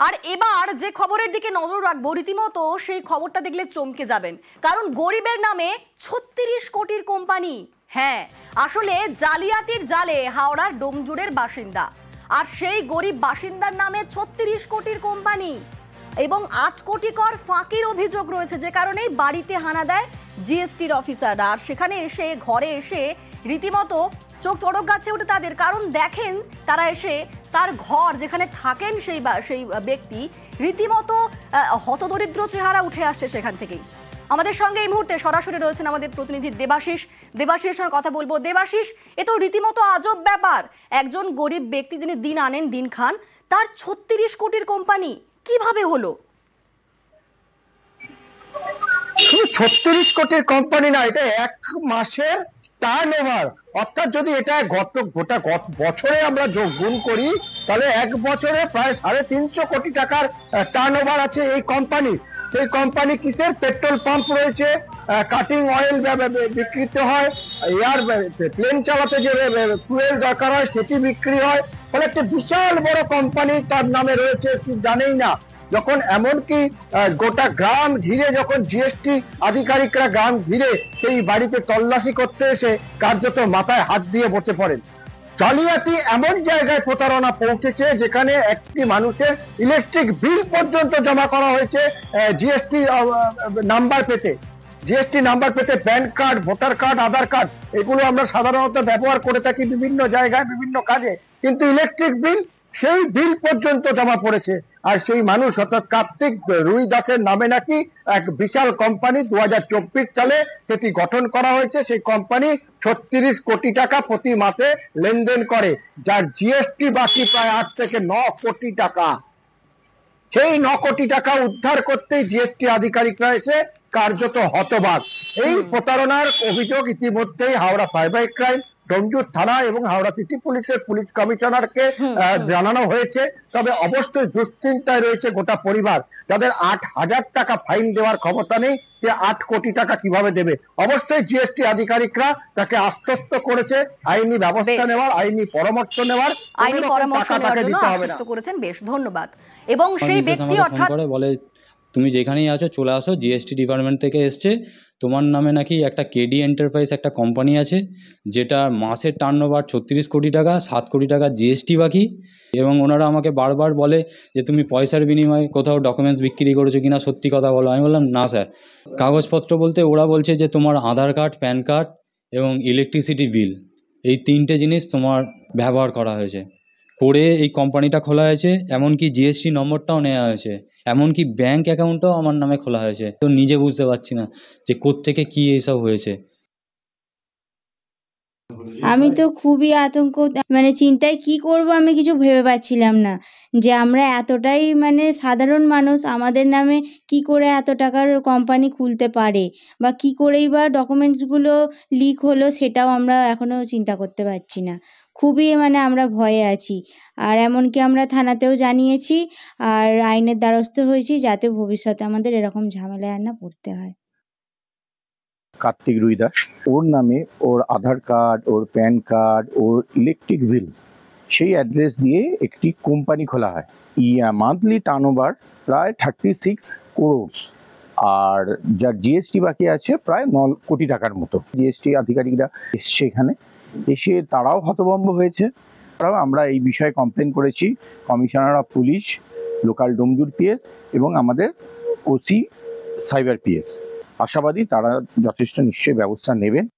আর এবার যে খবরের দিকে নজর রাখবো, রীতিমতো সেই খবরটা দেখলে চমকে যাবেন, কারণ গরিবের নামে ৩৬ কোটির কোম্পানি। হ্যাঁ, আসলে জালিয়াতির জালে হাওড়ার ডোমজুড়ের বাসিন্দা, আর সেই গরিব বাসিন্দার নামে ৩৬ কোটির কোম্পানি এবং ৮ কোটি কর ফাঁকির অভিযোগ রয়েছে, যে কারণেই বাড়িতে হানা দেয় জিএসটির অফিসাররা। আর সেখানে এসে ঘরে এসে রীতিমতো চোখ চড়ক গাছে ওঠে তাদের, কারণ দেখেন তারা এসে তার ঘর যেখানে থাকেন সেই ব্যক্তি রীতিমতো হতদরিদ্র চেহারা উঠে আসছে সেখান থেকেই। আমাদের সঙ্গে এই মুহূর্তে সরাসরি রয়েছেন আমাদের প্রতিনিধি দেবাশিসের সঙ্গে কথা বলবো। দেবাশিস, এ তো রীতিমতো আজব ব্যাপার। একজন গরিব ব্যক্তি যিনি দিন আনেন দিন খান, তার ৩৬ কোটির কোম্পানি কিভাবে হলো? ৩৬ কোটির কোম্পানি না, এটা এক মাসের টার্নওভার। অর্থাৎ যদি এটা গোটা বছরে আমরা গুণ করি, তাহলে এক বছরে প্রায় ৩৫০ কোটি টাকার টার্নওভার আছে এই কোম্পানি। সেই কোম্পানি কিসের? পেট্রোল পাম্প রয়েছে, কাটিং অয়েল বিক্রিত হয়, এয়ার প্লেন চালাতে যে ফুয়েল দরকার হয় সেটি বিক্রি হয়। ফলে একটা বিশাল বড় কোম্পানি তার নামে রয়েছে, জানেই না। যখন এমনকি গোটা গ্রাম ঘিরে, যখন জিএসটি আধিকারিকরা গ্রাম ঘিরে সেই বাড়িতে তল্লাশি করতে এসে কার্যত মাথায় হাত দিয়ে বসে পড়েন। জালিয়াতি এমন জায়গায় প্রতারণা পৌঁছেছে যেখানে একটি মানুষের ইলেকট্রিক বিল পর্যন্ত জমা করা হয়েছে জিএসটি নাম্বার পেতে। জিএসটি নাম্বার পেতে প্যান কার্ড, ভোটার কার্ড, আধার কার্ড, এগুলো আমরা সাধারণত ব্যবহার করে থাকি বিভিন্ন জায়গায় বিভিন্ন কাজে, কিন্তু ইলেকট্রিক বিল, সেই বিল পর্যন্ত জমা পড়েছে। আর সেই মানুষ অর্থাৎ কার্তিক রুই দাসের নামে নাকি এক বিশাল কোম্পানি ২০২৪ সালে সেটি গঠন করা হয়েছে। সেই কোম্পানি ৩৬ কোটি টাকা প্রতি মাসে লেনদেন করে, যার জিএসটি বাকি প্রায় ৮ থেকে ৯ কোটি টাকা। সেই ৯ কোটি টাকা উদ্ধার করতেই জিএসটি আধিকারিকরা এসে কার্যত হতবাক। এই প্রতারণার অভিযোগ ইতিমধ্যেই হাওড়া সাইবার ক্রাইম, ডোমজুড় থানা এবং হাওড়া সিটি পুলিশের পুলিশ কমিশনারকে জানানো হয়েছে। তবে অবশ্যই দুশ্চিন্তায় রয়েছে গোটা পরিবার, যাদের ৮,০০০ টাকা ফাইন দেওয়ার ক্ষমতা নেই, যে ৮ কোটি টাকা কিভাবে দেবে। অবশ্যই জিএসটি আধিকারিকরা তাকে আশ্বস্ত করেছে আইনি ব্যবস্থা নেওয়ার, আইনি পরামর্শ নেওয়ার, আশ্বস্ত করেছেন। বেশ, ধন্যবাদ। এবং সেই ব্যক্তি অর্থাৎ বলে, তুমি যেখানেই আছো চলে আসো, জিএসটি ডিপার্টমেন্ট থেকে এসছে, তোমার নামে নাকি একটা কেডি এন্টারপ্রাইজ একটা কোম্পানি আছে, যেটা মাসের টার্নওভার ৩৬ কোটি টাকা, ৭ কোটি টাকা জিএসটি বাকি। এবং ওনারা আমাকে বারবার বলে যে তুমি পয়সার বিনিময়ে কোথাও ডকুমেন্টস বিক্রি করেছো কিনা, সত্যি কথা বলো। আমি বললাম না স্যার। কাগজপত্র বলতে ওরা বলছে যে তোমার আধার কার্ড, প্যান কার্ড এবং ইলেকট্রিসিটি বিল, এই ৩টে জিনিস তোমার ব্যবহার করা হয়েছে করে এই কোম্পানিটা খোলা হয়েছে। এমনকি জিএসটি নম্বরটাও নেওয়া হয়েছে, এমনকি ব্যাংক অ্যাকাউন্টটাও আমার নামে খোলা হয়েছে। তো নিজে বুঝতে পারছি না যে কোত্থেকে কি এইসব হয়েছে। আমি তো খুবই আতঙ্ক, চিন্তায় কি করব আমি কিছু ভেবে পাচ্ছিলাম না, যে আমরা এতটাই সাধারণ মানুষ, আমাদের নামে কি করে এত টাকার কোম্পানি খুলতে পারে, বা কি করেই বা ডকুমেন্টসগুলো লিক হলো, সেটাও আমরা এখনও চিন্তা করতে পারছি না। খুবই আমরা ভয়ে আছি। আর এমনকি আমরা থানাতেও জানিয়েছি, আর আইনের দ্বারস্থ হয়েছি, যাতে ভবিষ্যতে আমাদের এরকম ঝামেলায় আর না পড়তে হয়। কার্তিক রুই দাস, ওর নামে ওর আধার কার্ড, ওর প্যান কার্ড, ওর ইলেকট্রিক বিল, সেই অ্যাড্রেস দিয়ে একটি কোম্পানি খোলা হয়। মান্থলি টার্নওভার প্রায় 36 করোড়, আর যার জিএসটি বাকি আছে প্রায় ৯ কোটি টাকার মতো। জিএসটি আধিকারিকরা এসছে এখানে, এসে তারাও হতভম্ব হয়েছে। আমরা এই বিষয়ে কমপ্লেন করেছি commissioner of police, local Domjur PS এবং আমাদের ওসি সাইবার পিএস। আশাবাদী তারা যথেষ্ট নিশ্চয়ই ব্যবস্থা নেবেন।